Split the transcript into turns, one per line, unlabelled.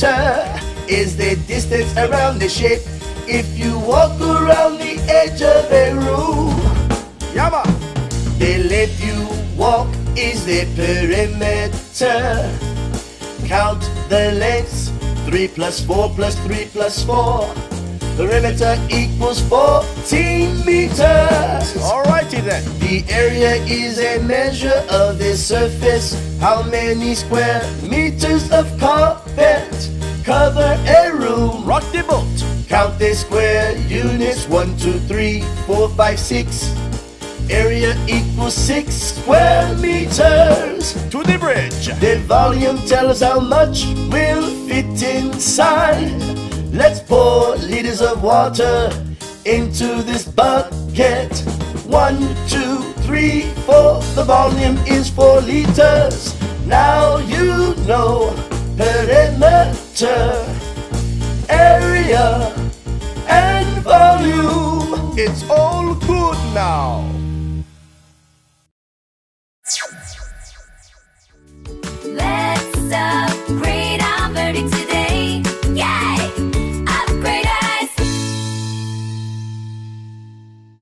meter is the distance around the shape. If you walk around the edge of a room,
Yama.
the length you walk is the perimeter. Count the lengths, 3 plus 4 plus 3 plus 4. Perimeter equals 14 meters.
Alrighty then.
The area is a measure of the surface. How many square meters of carpet cover a room?
Rock the boat.
Count the square units, 1, 2, 3, 4, 5, 6. Area equals 6 square meters.
To the bridge.
The volume tells how much will fit inside. Let's pour liters of water into this bucket. 1, 2, 3, 4. The volume is 4 liters. Now you know perimeter, area, and volume.
It's all good now.